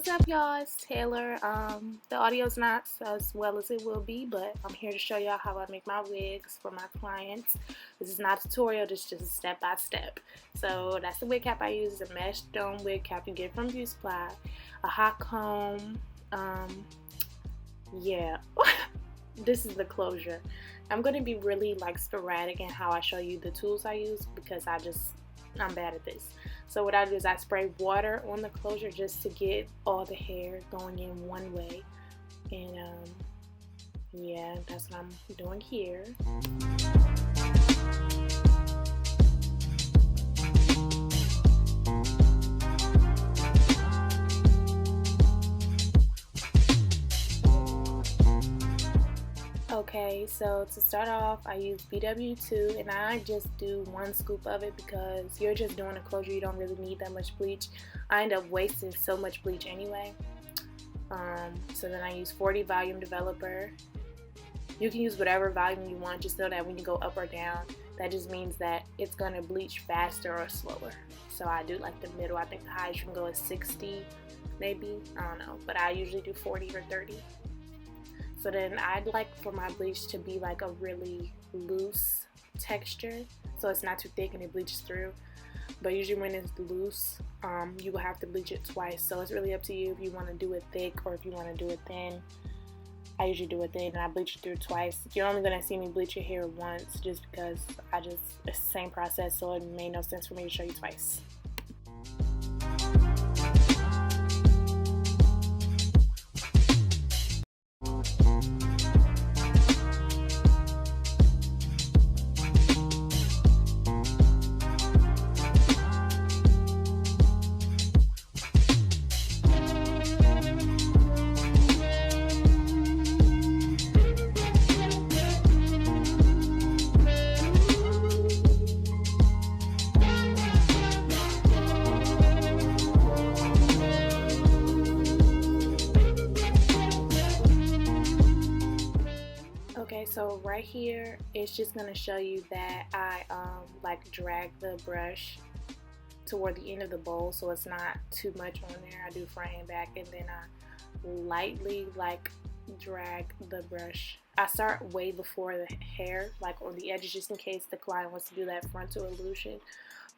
What's up, y'all? It's Taylor. The audio's not as well as it will be, but I'm here to show y'all how I make my wigs for my clients. This is not a tutorial, this is just a step-by-step. So that's the wig cap I use. It's a mesh dome wig cap you get from Beauty Supply. A hot comb. Yeah. This is the closure. I'm going to be really sporadic in how I show you the tools I use because I'm bad at this. So what I do is I spray water on the closure just to get all the hair going in one way. And yeah, that's what I'm doing here. Okay, so to start off, I use BW2 and I just do 1 scoop of it because you're just doing a closure, you don't really need that much bleach. I end up wasting so much bleach anyway. So then I use 40 volume developer. You can use whatever volume you want, just know that when you go up or down, that just means that it's going to bleach faster or slower. So I do like the middle. I think the highest you can go is 60 maybe, I don't know, but I usually do 40 or 30. So then I'd like for my bleach to be like a really loose texture, so it's not too thick and it bleaches through. But usually when it's loose, you will have to bleach it twice. So it's really up to you if you want to do it thick or if you want to do it thin. I usually do it thin and I bleach it through twice. You're only going to see me bleach your hair once just because it's the same process, so it made no sense for me to show you twice. Okay, so right here, it's just going to show you that I drag the brush toward the end of the bowl so it's not too much on there. I do front and back, and then I lightly drag the brush. I start way before the hair, on the edges, just in case the client wants to do that frontal illusion.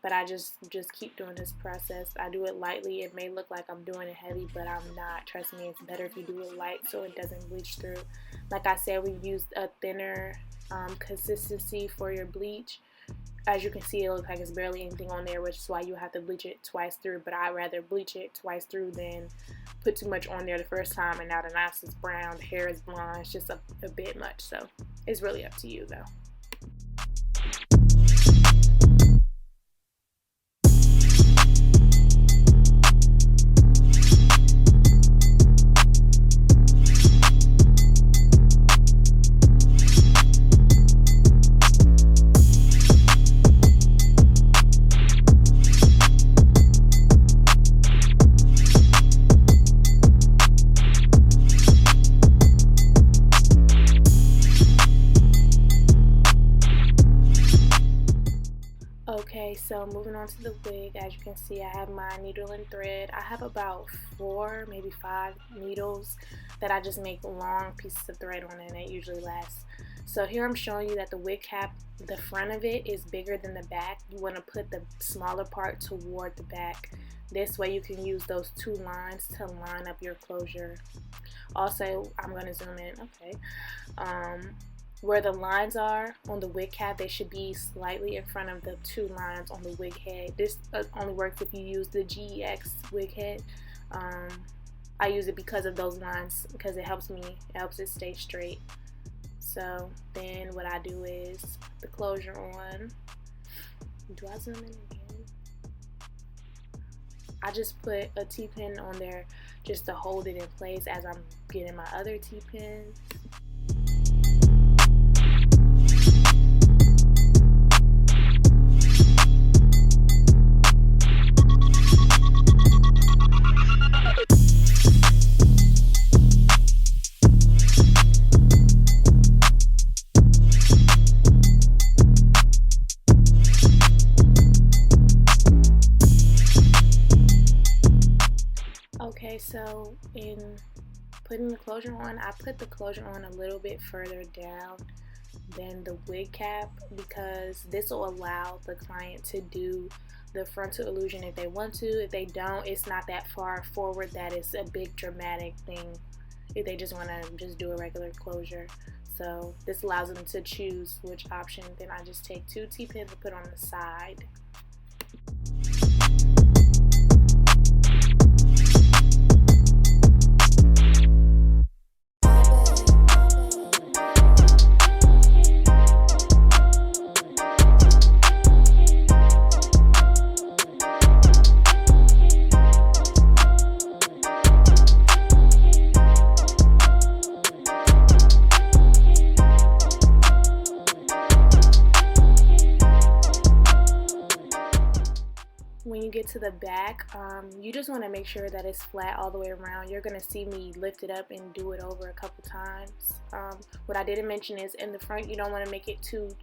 But I just keep doing this process. I do it lightly. It may look like I'm doing it heavy, but I'm not. Trust me, it's better if you do it light so it doesn't bleach through. Like I said, we used a thinner consistency for your bleach. As you can see, it looks like it's barely anything on there, which is why you have to bleach it twice through. But I'd rather bleach it twice through than put too much on there the first time and now the knots is brown, the hair is blonde. It's just a bit much. So it's really up to you though. Okay, so moving on to the wig, as you can see, I have my needle and thread. I have about 4, maybe 5 needles that I just make long pieces of thread on, and it usually lasts. So here I'm showing you that the wig cap, the front of it is bigger than the back. You want to put the smaller part toward the back. This way you can use those 2 lines to line up your closure. Also, I'm going to zoom in, okay. Where the lines are on the wig cap, they should be slightly in front of the 2 lines on the wig head. This only works if you use the GEX wig head. I use it because of those lines, because it helps it stay straight. So then what I do is put the closure on. Do I zoom in again? I just put a T-pin on there just to hold it in place as I'm getting my other T-pins. So in putting the closure on, I put the closure on a little bit further down than the wig cap because this will allow the client to do the frontal illusion if they want to. If they don't, it's not that far forward that it's a big dramatic thing if they just want to just do a regular closure. So this allows them to choose which option. Then I just take 2 T-pins and put on the side. When you get to the back, you just want to make sure that it's flat all the way around. You're going to see me lift it up and do it over a couple times. What I didn't mention is in the front, you don't want to make it too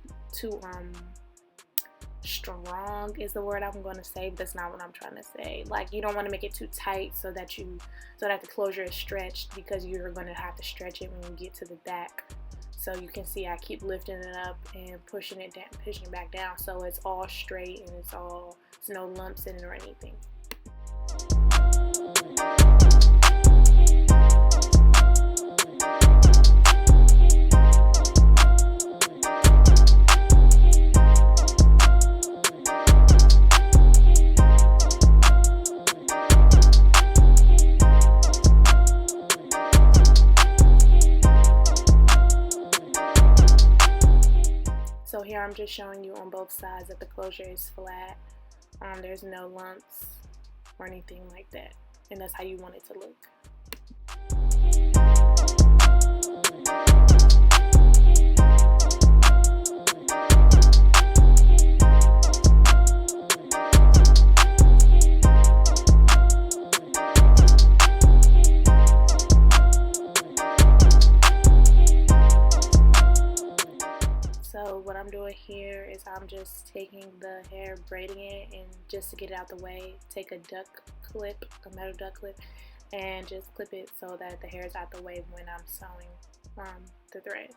strong is the word I'm going to say, but that's not what I'm trying to say. Like, you don't want to make it too tight so that the closure is stretched, because you're going to have to stretch it when you get to the back. So you can see I keep lifting it up and pushing it down, pushing it back down, so it's all straight and there's no lumps in it or anything. So here I'm just showing you on both sides that the closure is flat. There's no lumps or anything like that, and that's how you want it to look. So what I'm doing here is I'm just taking the hair, braiding it, and just to get it out the way, take a metal duck clip, and just clip it so that the hair is out the way when I'm sewing the thread.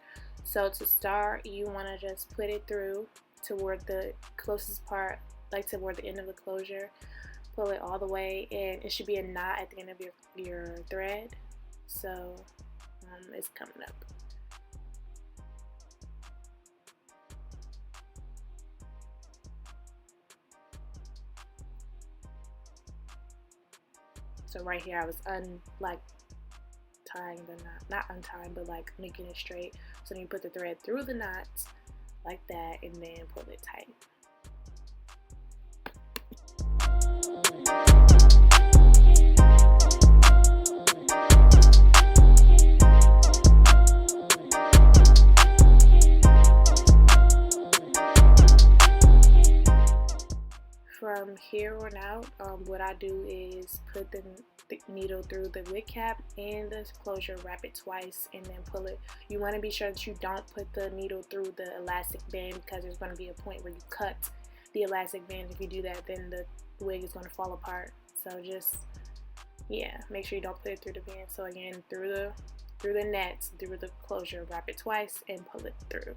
So to start, you want to just put it through toward the closest part, like toward the end of the closure. Pull it all the way, and it should be a knot at the end of your thread. So it's coming up. So right here I was tying the knot, not untying, but like making it straight. So then you put the thread through the knots like that and then pull it tight. From here on out, what I do is put the needle through the wig cap and the closure, wrap it twice, and then pull it. You want to be sure that you don't put the needle through the elastic band, because there's going to be a point where you cut the elastic band. If you do that, then the wig is going to fall apart. So just, yeah, make sure you don't put it through the band. So again, through the nets, through the closure, wrap it twice and pull it through.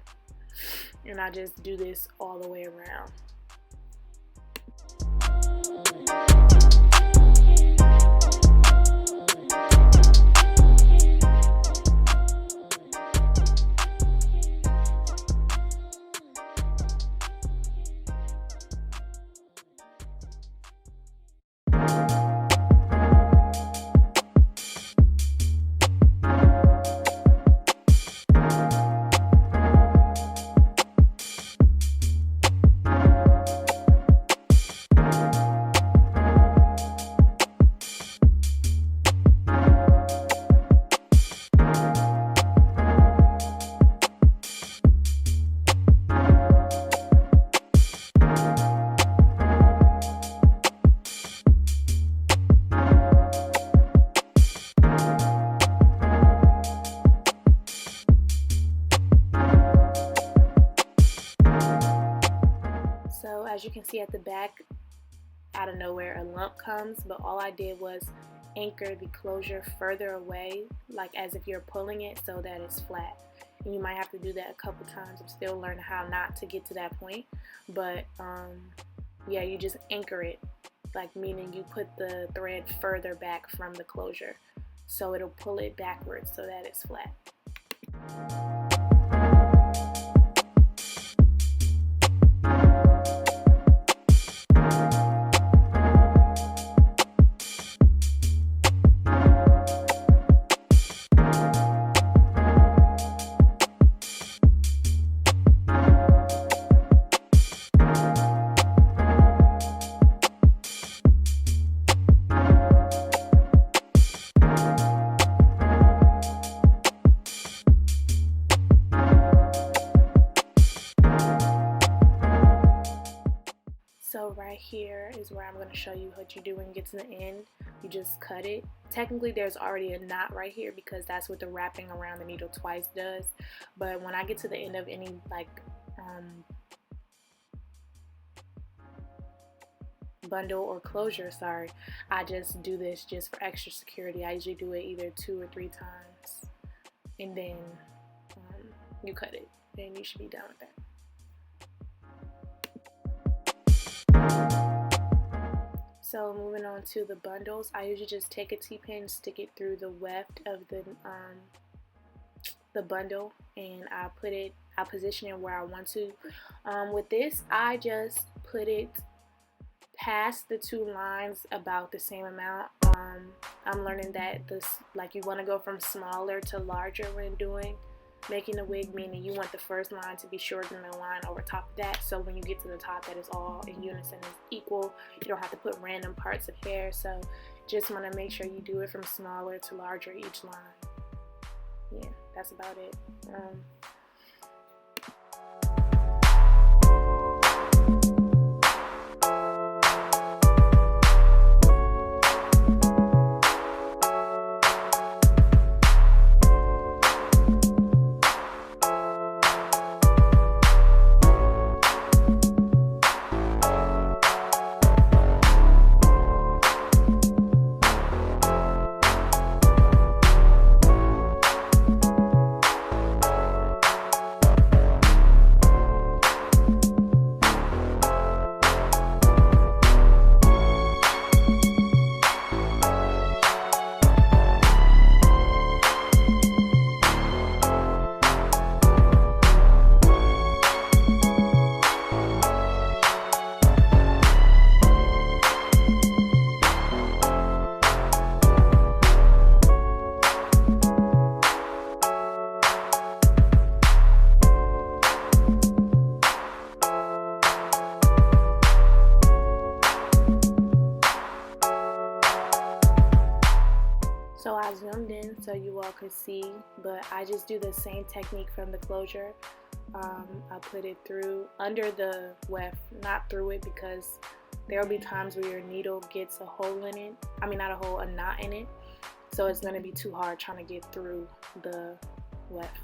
And I just do this all the way around. As you can see at the back, out of nowhere a lump comes, but all I did was anchor the closure further away, like as if you're pulling it, so that it's flat. And you might have to do that a couple times. I'm still learning how not to get to that point, but yeah, you just anchor it, like meaning you put the thread further back from the closure, so it'll pull it backwards so that it's flat. So right here is where I'm going to show you what you do when you get to the end. You just cut it. Technically there's already a knot right here because that's what the wrapping around the needle twice does. But when I get to the end of any like bundle or closure, sorry, I just do this just for extra security. I usually do it either 2 or 3 times, and then you cut it, then you should be done with that. So moving on to the bundles, I usually just take a T-pin, stick it through the weft of the bundle, and I position it where I want to. With this, I just put it past the 2 lines about the same amount. I'm learning that like you want to go from smaller to larger when making a wig, meaning you want the first line to be shorter than the line over top of that, so when you get to the top that is all in unison, is equal. You don't have to put random parts of hair, so just want to make sure you do it from smaller to larger each line. Yeah, that's about it. So I zoomed in so you all could see, but I just do the same technique from the closure. I put it through under the weft, not through it, because there will be times where your needle gets a hole in it. I mean, not a hole, a knot in it. So it's going to be too hard trying to get through the weft.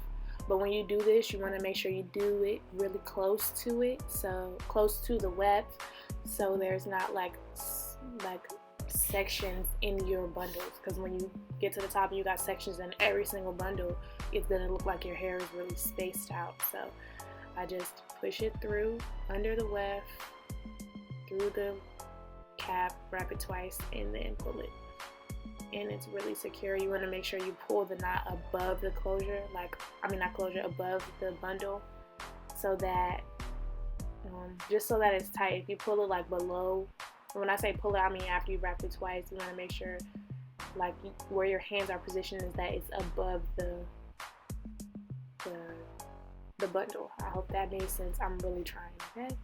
But when you do this, you want to make sure you do it really close to it, so close to the weft, so there's not like sections in your bundles, because when you get to the top and you got sections in every single bundle, it's gonna look like your hair is really spaced out. So I just push it through under the weft, through the cap, wrap it twice, and then pull it, and it's really secure. You want to make sure you pull the knot above the closure, above the bundle, so that just so that it's tight. If you pull it like below, when I say pull it, I mean after you wrap it twice, you want to make sure like where your hands are positioned is that it's above the bundle. I hope that made sense. I'm really trying, okay?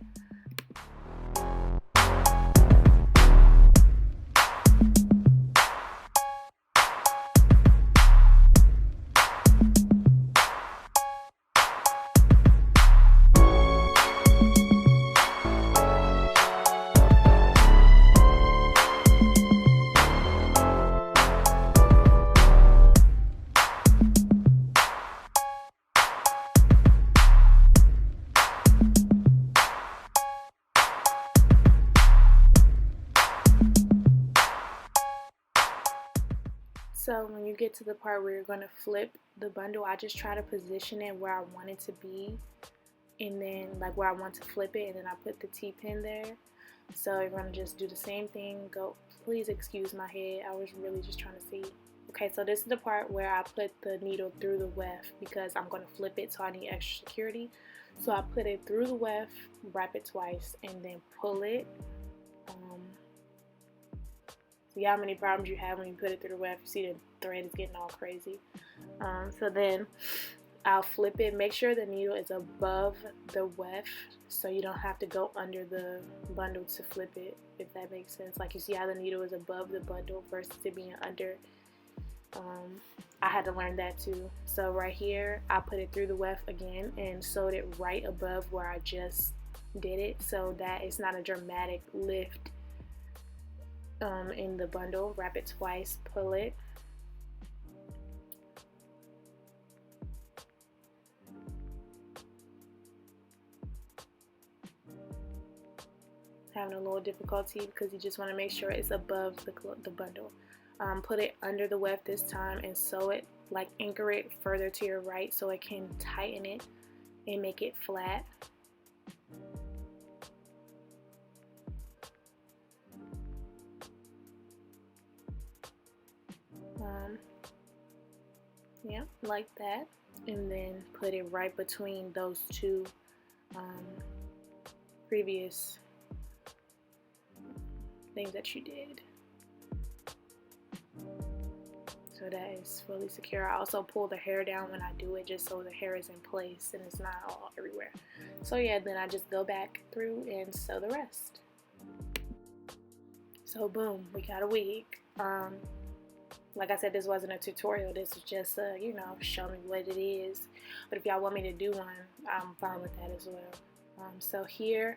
So when you get to the part where you're going to flip the bundle, I just try to position it where I want it to be, and then like where I want to flip it, and then I put the T-pin there. So you're going to just do the same thing. Go, please excuse my head, I was really just trying to see. Okay, so this is the part where I put the needle through the weft because I'm going to flip it, so I need extra security. So I put it through the weft, wrap it twice, and then pull it. See how many problems you have when you put it through the weft. You see the thread is getting all crazy. So then I'll flip it. Make sure the needle is above the weft so you don't have to go under the bundle to flip it, if that makes sense. Like you see how the needle is above the bundle versus it being under. I had to learn that too. So right here, I put it through the weft again and sewed it right above where I just did it, so that it's not a dramatic lift in the bundle. Wrap it twice, pull it. Having a little difficulty because you just want to make sure it's above the bundle. Put it under the weft this time and sew it, like anchor it further to your right so it can tighten it and make it flat. Yeah, like that, and then put it right between those two previous things that you did. So that is fully secure. I also pull the hair down when I do it, just so the hair is in place and it's not all everywhere. So yeah, then I just go back through and sew the rest. So boom, we got a wig. Like I said, this wasn't a tutorial. This was just you know, show me what it is. But if y'all want me to do one, I'm fine with that as well. So here,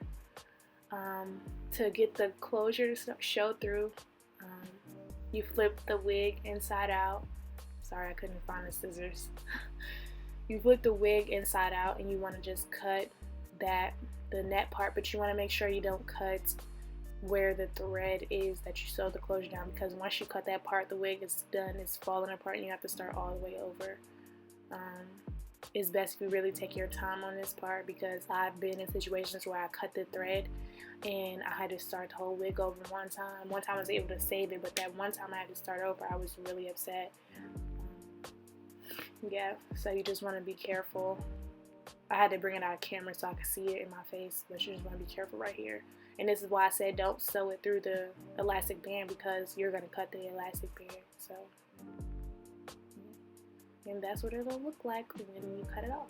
to get the closure to show through, you flip the wig inside out. Sorry, I couldn't find the scissors. You flip the wig inside out, and you want to just cut the net part, but you want to make sure you don't cut where the thread is that you sewed the closure down, because once you cut that part, the wig is done, it's falling apart, and you have to start all the way over. It's best if you really take your time on this part, because I've been in situations where I cut the thread and I had to start the whole wig over one time. One time I was able to save it, but that one time I had to start over, I was really upset. Yeah, so you just want to be careful. I had to bring it out of camera so I could see it in my face, but you just want to be careful right here. And this is why I said don't sew it through the elastic band, because you're going to cut the elastic band. So, and that's what it'll look like when you cut it off.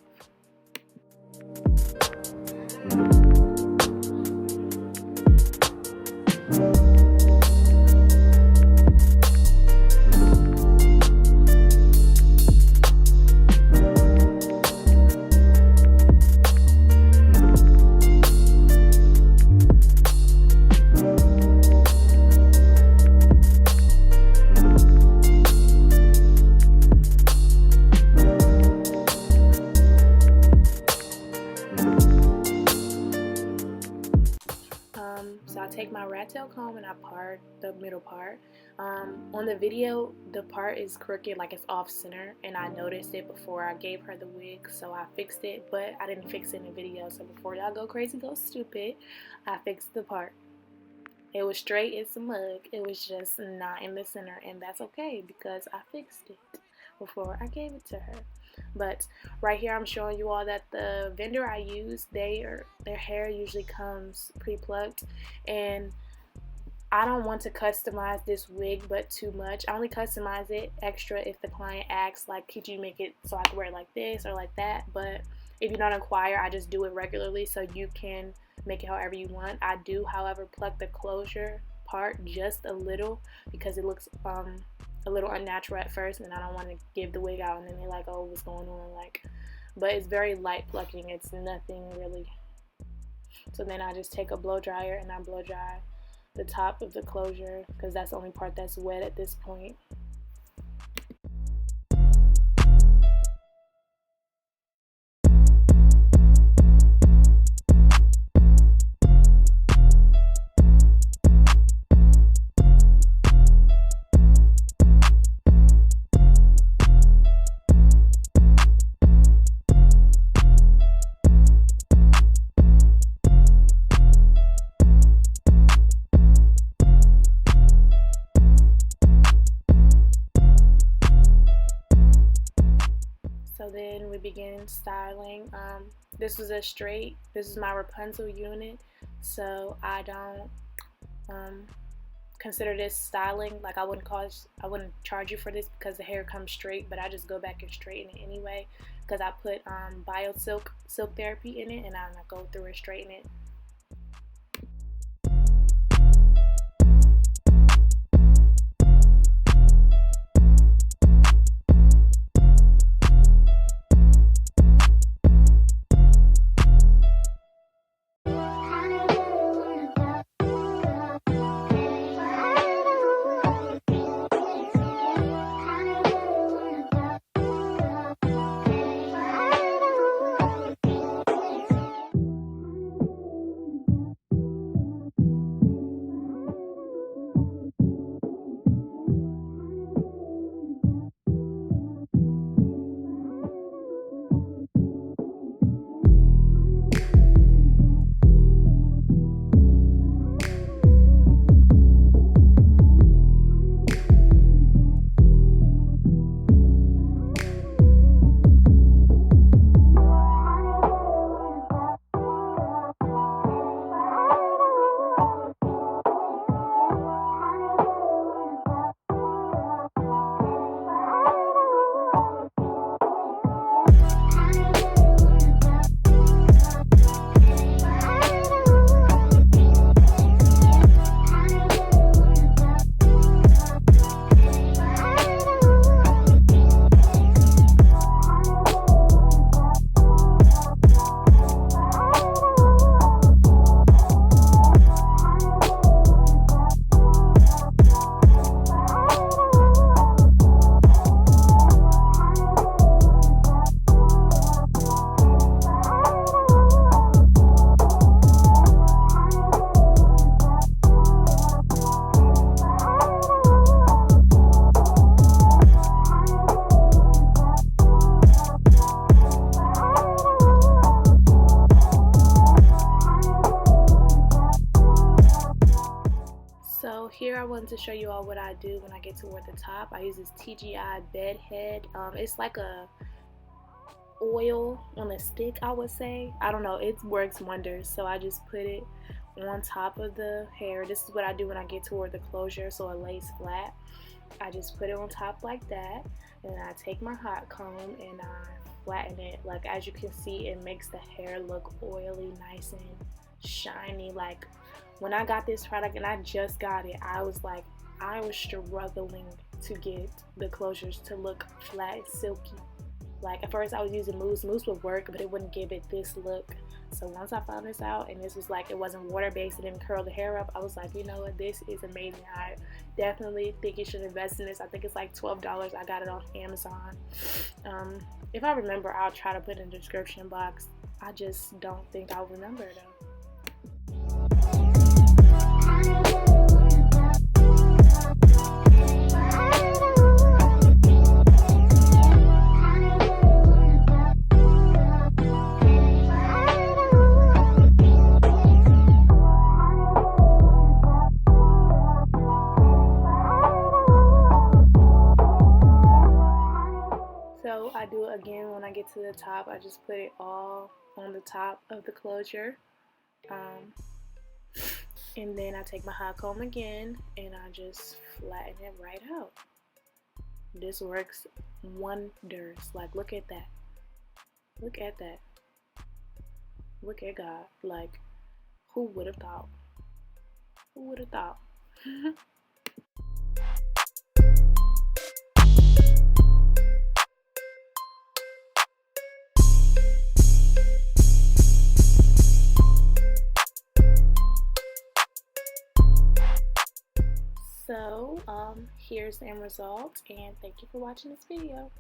So I take my rat tail comb and I part the middle part. On the video, the part is crooked, like it's off center, and I noticed it before I gave her the wig, so I fixed it, but I didn't fix it in the video. So before y'all go crazy, go stupid, I fixed the part. It was straight as a mug. It was just not in the center, and that's okay because I fixed it before I gave it to her. But right here I'm showing you all that the vendor I use, their hair usually comes pre-plucked, and I don't want to customize this wig but too much. I only customize it extra if the client asks, like, could you make it so I can wear it like this or like that. But if you don't inquire, I just do it regularly, so you can make it however you want. I do, however, pluck the closure part just a little because it looks a little unnatural at first, and I don't want to give the wig out and then they're like, oh, what's going on, like. But it's very light plucking, it's nothing really. So then I just take a blow dryer and I blow dry the top of the closure, because that's the only part that's wet at this point. on styling. This is my Rapunzel unit, so I don't consider this styling. Like I wouldn't charge you for this because the hair comes straight, but I just go back and straighten it anyway because I put silk therapy in it, and I go through and straighten it. So here I wanted to show you all what I do when I get toward the top. I use this TGI bed head. It's like a oil on a stick, I would say. I don't know, it works wonders. So I just put it on top of the hair. This is what I do when I get toward the closure so it lays flat. I just put it on top like that, and I take my hot comb and I flatten it. Like as you can see, it makes the hair look oily, nice and shiny. Like when I got this product and I just got it, I was struggling to get the closures to look flat and silky. Like at first I was using mousse would work, but it wouldn't give it this look. So once I found this out, and this was like, it wasn't water based, it didn't curl the hair up, I was like, you know what, this is amazing. I definitely think you should invest in this. I think it's like $12. I got it on Amazon. If I remember, I'll try to put it in the description box. I just don't think I'll remember though. So I do it again when I get to the top. I just put it all on the top of the closure. And then I take my hot comb again and I just flatten it right out. This works wonders. Like look at that. Look at that. Look at God. Like who would have thought? Who would have thought? So here's the end result, and thank you for watching this video.